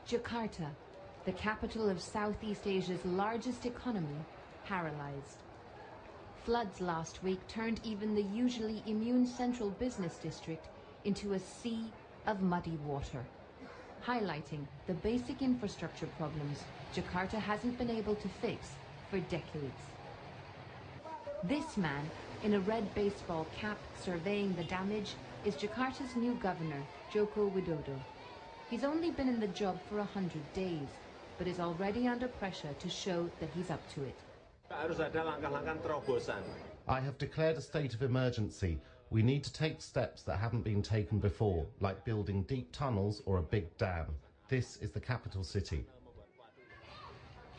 Jakarta, the capital of Southeast Asia's largest economy, paralyzed. Floods last week turned even the usually immune central business district into a sea of muddy water, highlighting the basic infrastructure problems Jakarta hasn't been able to fix for decades. This man, in a red baseball cap surveying the damage, is Jakarta's new governor, Joko Widodo. He's only been in the job for 100 days, but is already under pressure to show that he's up to it. I have declared a state of emergency. We need to take steps that haven't been taken before, like building deep tunnels or a big dam. This is the capital city.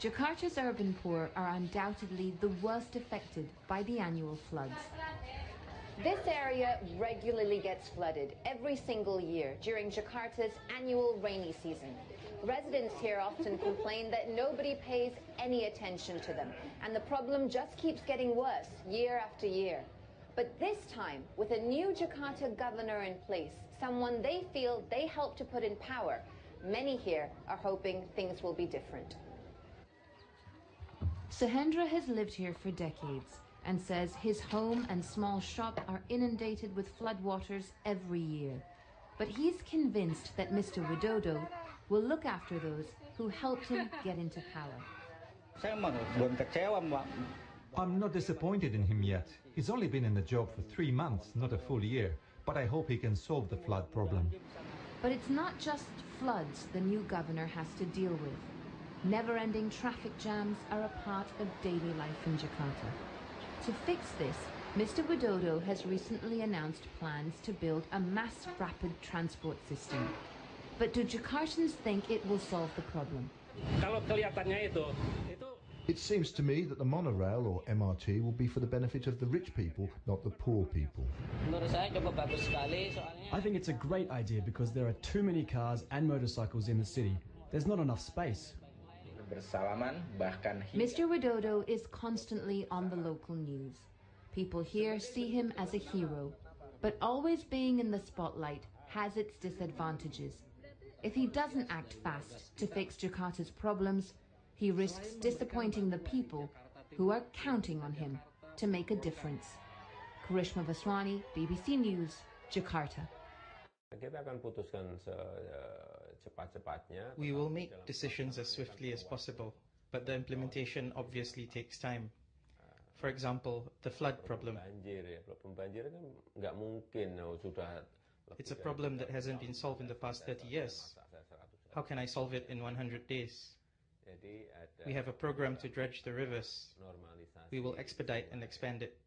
Jakarta's urban poor are undoubtedly the worst affected by the annual floods. This area regularly gets flooded every single year during Jakarta's annual rainy season. Residents here often complain that nobody pays any attention to them, and the problem just keeps getting worse year after year. But this time, with a new Jakarta governor in place, someone they feel they helped to put in power, many here are hoping things will be different. Sahendra has lived here for decades and says his home and small shop are inundated with floodwaters every year. But he's convinced that Mr. Widodo will look after those who helped him get into power. I'm not disappointed in him yet. He's only been in the job for 3 months, not a full year. But I hope he can solve the flood problem. But it's not just floods the new governor has to deal with. Never-ending traffic jams are a part of daily life in Jakarta. To fix this, Mr. Widodo has recently announced plans to build a mass rapid transport system. But do Jakartans think it will solve the problem? It seems to me that the monorail, or MRT, will be for the benefit of the rich people, not the poor people. I think it's a great idea because there are too many cars and motorcycles in the city. There's not enough space. Mr. Widodo is constantly on the local news. People here see him as a hero, but always being in the spotlight has its disadvantages. If he doesn't act fast to fix Jakarta's problems, he risks disappointing the people who are counting on him to make a difference. Karishma Vaswani, BBC News, Jakarta. We will make decisions as swiftly as possible, but the implementation obviously takes time. For example, the flood problem. It's a problem that hasn't been solved in the past 30 years. How can I solve it in 100 days? We have a program to dredge the rivers. We will expedite and expand it.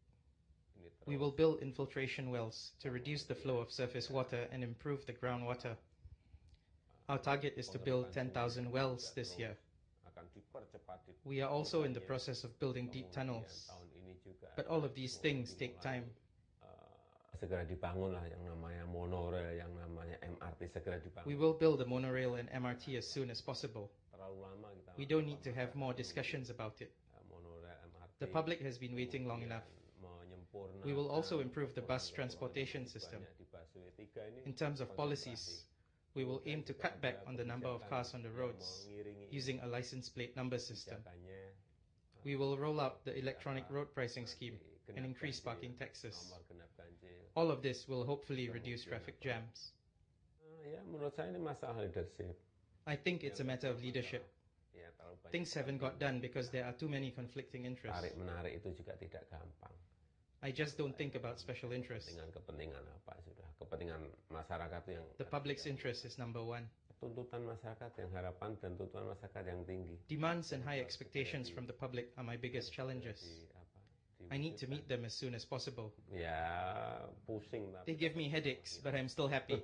We will build infiltration wells to reduce the flow of surface water and improve the groundwater. Our target is to build 10,000 wells this year. We are also in the process of building deep tunnels. But all of these things take time. We will build a monorail and MRT as soon as possible. We don't need to have more discussions about it. The public has been waiting long enough. We will also improve the bus transportation system. In terms of policies, we will aim to cut back on the number of cars on the roads using a license plate number system. We will roll out the electronic road pricing scheme and increase parking taxes. All of this will hopefully reduce traffic jams. I think it's a matter of leadership. Things haven't got done because there are too many conflicting interests. I just don't think about special interests. The public's interest is number one. Demands and high expectations from the public are my biggest challenges. I need to meet them as soon as possible. They give me headaches, but I'm still happy.